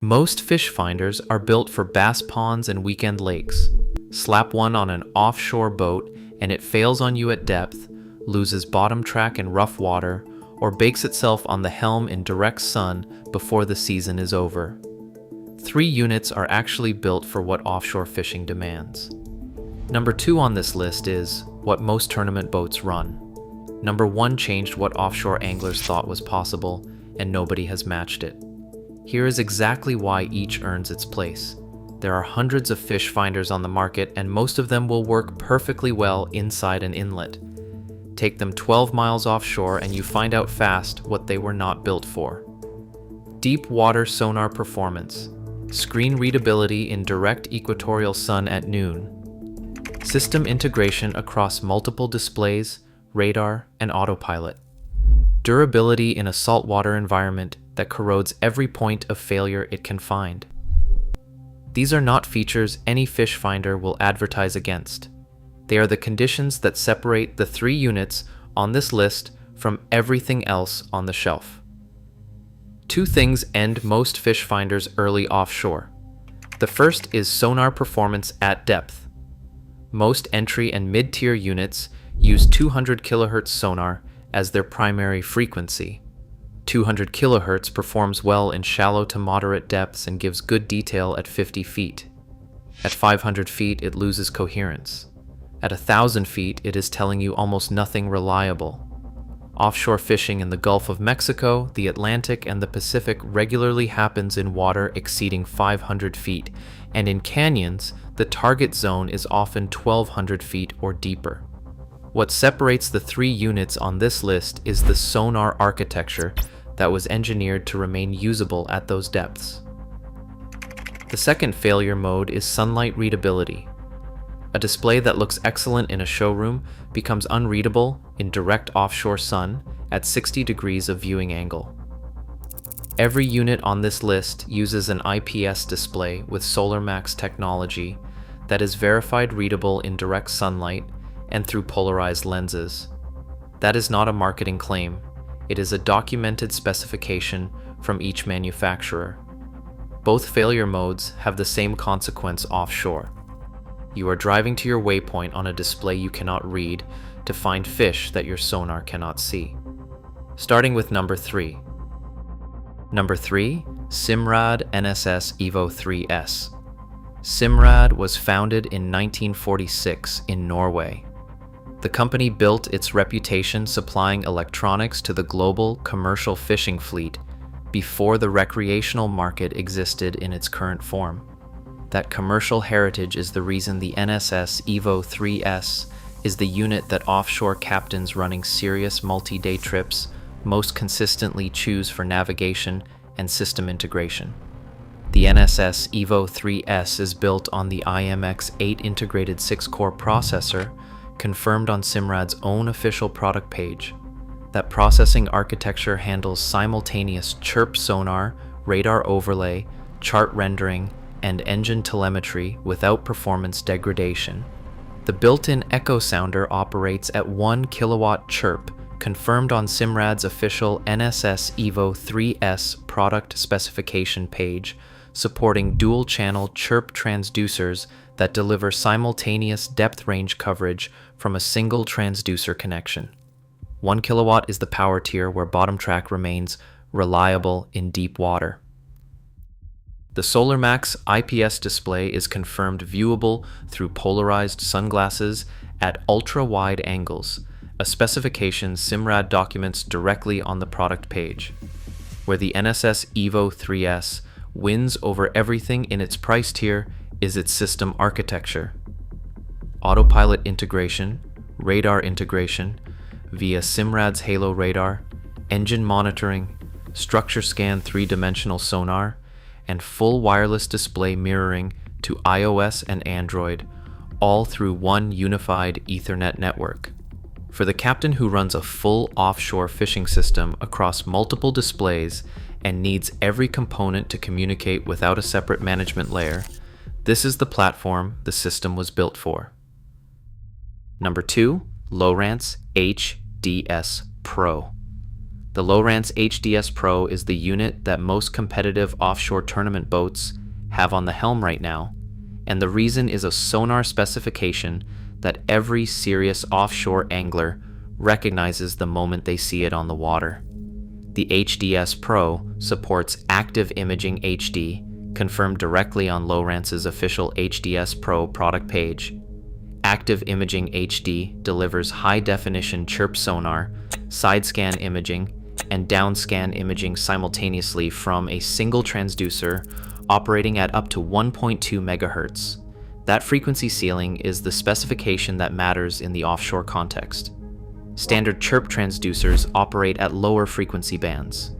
Most fish finders are built for bass ponds and weekend lakes. Slap one on an offshore boat and it fails on you at depth, loses bottom track in rough water, or bakes itself on the helm in direct sun before the season is over. 3 units are actually built for what offshore fishing demands. Number 2 on this list is what most tournament boats run. Number 1 changed what offshore anglers thought was possible, and nobody has matched it. Here is exactly why each earns its place. There are hundreds of fish finders on the market, and most of them will work perfectly well inside an inlet. Take them 12 miles offshore and you find out fast what they were not built for. Deep water sonar performance, screen readability in direct equatorial sun at noon, system integration across multiple displays, radar, and autopilot, durability in a saltwater environment that corrodes every point of failure it can find. These are not features any fish finder will advertise against. They are the conditions that separate the 3 units on this list from everything else on the shelf. 2 things end most fish finders early offshore. The first is sonar performance at depth. Most entry and mid-tier units use 200 kHz sonar as their primary frequency. 200 kHz performs well in shallow to moderate depths and gives good detail at 50 feet. At 500 feet, it loses coherence. At 1,000 feet, it is telling you almost nothing reliable. Offshore fishing in the Gulf of Mexico, the Atlantic, and the Pacific regularly happens in water exceeding 500 feet, and in canyons, the target zone is often 1,200 feet or deeper. What separates the 3 units on this list is the sonar architecture that was engineered to remain usable at those depths. The second failure mode is sunlight readability. A display that looks excellent in a showroom becomes unreadable in direct offshore sun at 60 degrees of viewing angle. Every unit on this list uses an IPS display with SolarMax technology that is verified readable in direct sunlight and through polarized lenses. That is not a marketing claim. It is a documented specification from each manufacturer. Both failure modes have the same consequence offshore. You are driving to your waypoint on a display you cannot read to find fish that your sonar cannot see. Starting with number 3. Number 3, Simrad NSS Evo 3S. Simrad was founded in 1946 in Norway. The company built its reputation supplying electronics to the global commercial fishing fleet before the recreational market existed in its current form. That commercial heritage is the reason the NSS Evo 3S is the unit that offshore captains running serious multi-day trips most consistently choose for navigation and system integration. The NSS Evo 3S is built on the IMX-8 integrated 6-core processor confirmed on Simrad's own official product page. That processing architecture handles simultaneous chirp sonar, radar overlay, chart rendering, and engine telemetry without performance degradation. The built-in echo sounder operates at 1 kilowatt chirp, confirmed on Simrad's official NSS Evo 3S product specification page, supporting dual-channel chirp transducers that deliver simultaneous depth range coverage from a single transducer connection. 1 kilowatt is the power tier where bottom track remains reliable in deep water. The SolarMax IPS display is confirmed viewable through polarized sunglasses at ultra-wide angles, a specification Simrad documents directly on the product page. Where the NSS Evo 3S wins over everything in its price tier is its system architecture. Autopilot integration, radar integration via Simrad's Halo radar, engine monitoring, structure scan 3-dimensional sonar, and full wireless display mirroring to iOS and Android, all through one unified Ethernet network. For the captain who runs a full offshore fishing system across multiple displays and needs every component to communicate without a separate management layer, this is the platform the system was built for. Number 2, Lowrance HDS Pro. The The Lowrance HDS Pro is the unit that most competitive offshore tournament boats have on the helm right now, and the reason is a sonar specification that every serious offshore angler recognizes the moment they see it on the water. The HDS Pro supports active imaging HD, confirmed directly on Lowrance's official HDS Pro product page. Active Imaging HD delivers high-definition chirp sonar, side-scan imaging, and down-scan imaging simultaneously from a single transducer operating at up to 1.2 MHz. That frequency ceiling is the specification that matters in the offshore context. Standard chirp transducers operate at lower frequency bands.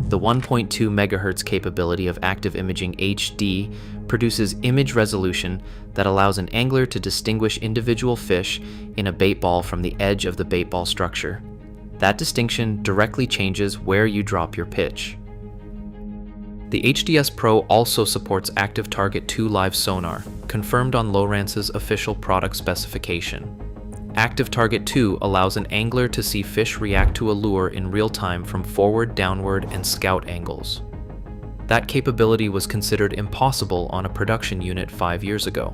The 1.2 MHz capability of Active Imaging HD produces image resolution that allows an angler to distinguish individual fish in a bait ball from the edge of the bait ball structure. That distinction directly changes where you drop your pitch. The HDS Pro also supports Active Target 2 live sonar, confirmed on Lowrance's official product specification. Active Target 2 allows an angler to see fish react to a lure in real time from forward, downward, and scout angles. That capability was considered impossible on a production unit 5 years ago.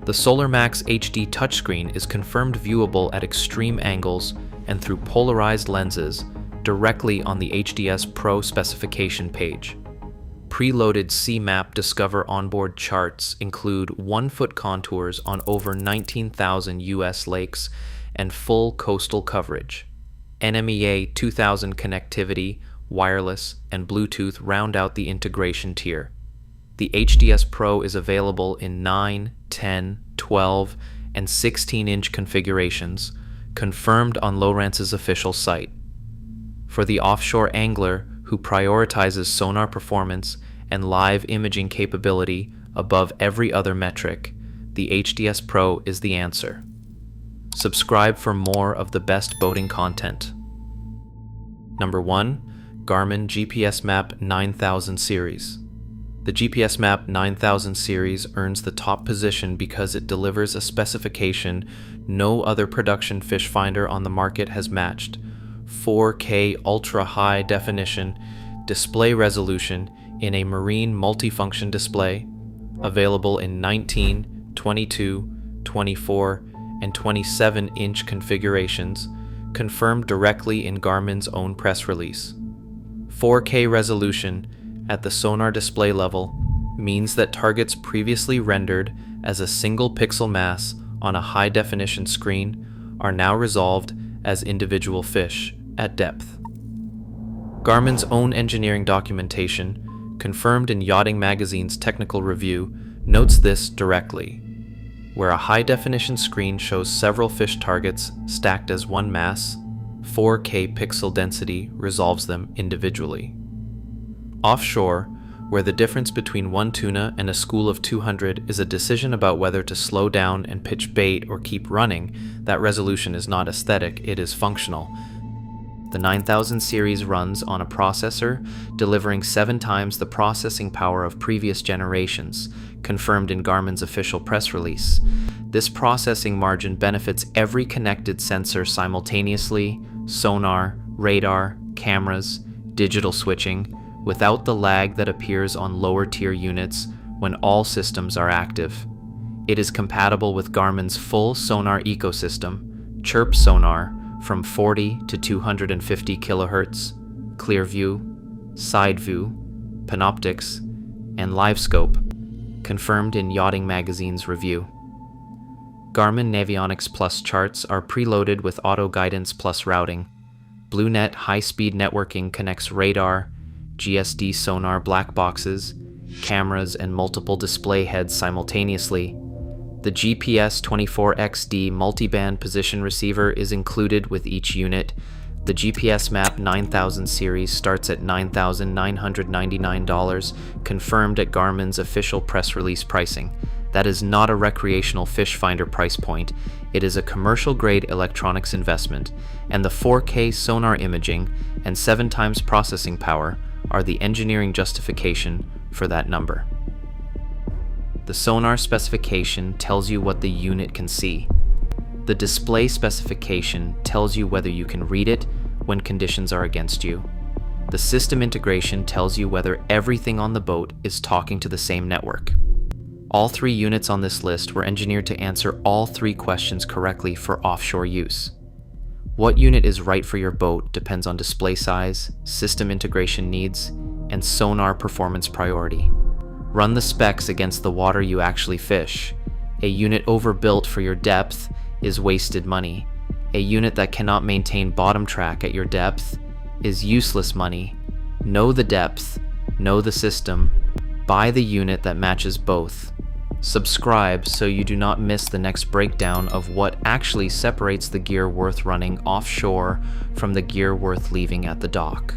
The SolarMax HD touchscreen is confirmed viewable at extreme angles and through polarized lenses directly on the HDS Pro specification page. Preloaded CMAP Discover onboard charts include 1-foot contours on over 19,000 US lakes and full coastal coverage. NMEA 2000 connectivity, wireless, and Bluetooth round out the integration tier. The HDS Pro is available in 9, 10, 12, and 16-inch configurations, confirmed on Lowrance's official site. For the offshore angler who prioritizes sonar performance and live imaging capability above every other metric, the HDS Pro is the answer. Subscribe for more of the best boating content. Number 1. Garmin GPS Map 9000 Series. The GPS Map 9000 series earns the top position because it delivers a specification no other production fish finder on the market has matched: 4K ultra-high definition display resolution in a marine multifunction display, available in 19, 22, 24, and 27-inch configurations, confirmed directly in Garmin's own press release. 4K resolution at the sonar display level means that targets previously rendered as a single pixel mass on a high-definition screen are now resolved as individual fish at depth. Garmin's own engineering documentation, confirmed in Yachting Magazine's technical review, notes this directly, where a high-definition screen shows several fish targets stacked as one mass, 4K pixel density resolves them individually. Offshore, where the difference between one tuna and a school of 200 is a decision about whether to slow down and pitch bait or keep running, that resolution is not aesthetic, it is functional. The 9000 series runs on a processor delivering 7 times the processing power of previous generations, confirmed in Garmin's official press release. This processing margin benefits every connected sensor simultaneously: sonar, radar, cameras, digital switching, without the lag that appears on lower-tier units when all systems are active. It is compatible with Garmin's full sonar ecosystem: chirp sonar from 40 to 250 kHz, clear view, side view, panoptics, and live scope, confirmed in Yachting Magazine's review. Garmin Navionics Plus charts are preloaded with auto guidance plus routing. BlueNet high-speed networking connects radar, GSD sonar black boxes, cameras, and multiple display heads simultaneously. The GPS 24XD multiband position receiver is included with each unit. The GPS Map 9000 series starts at $9,999, confirmed at Garmin's official press release pricing. That is not a recreational fish finder price point. It is a commercial-grade electronics investment, and the 4K sonar imaging and 7 times processing power are the engineering justification for that number. The sonar specification tells you what the unit can see. The display specification tells you whether you can read it, when conditions are against you. The system integration tells you whether everything on the boat is talking to the same network. All 3 units on this list were engineered to answer all 3 questions correctly for offshore use. What unit is right for your boat depends on display size, system integration needs, and sonar performance priority. Run the specs against the water you actually fish. A unit overbuilt for your depth is wasted money. A unit that cannot maintain bottom track at your depth is useless money. Know the depth, know the system, buy the unit that matches both. Subscribe so you do not miss the next breakdown of what actually separates the gear worth running offshore from the gear worth leaving at the dock.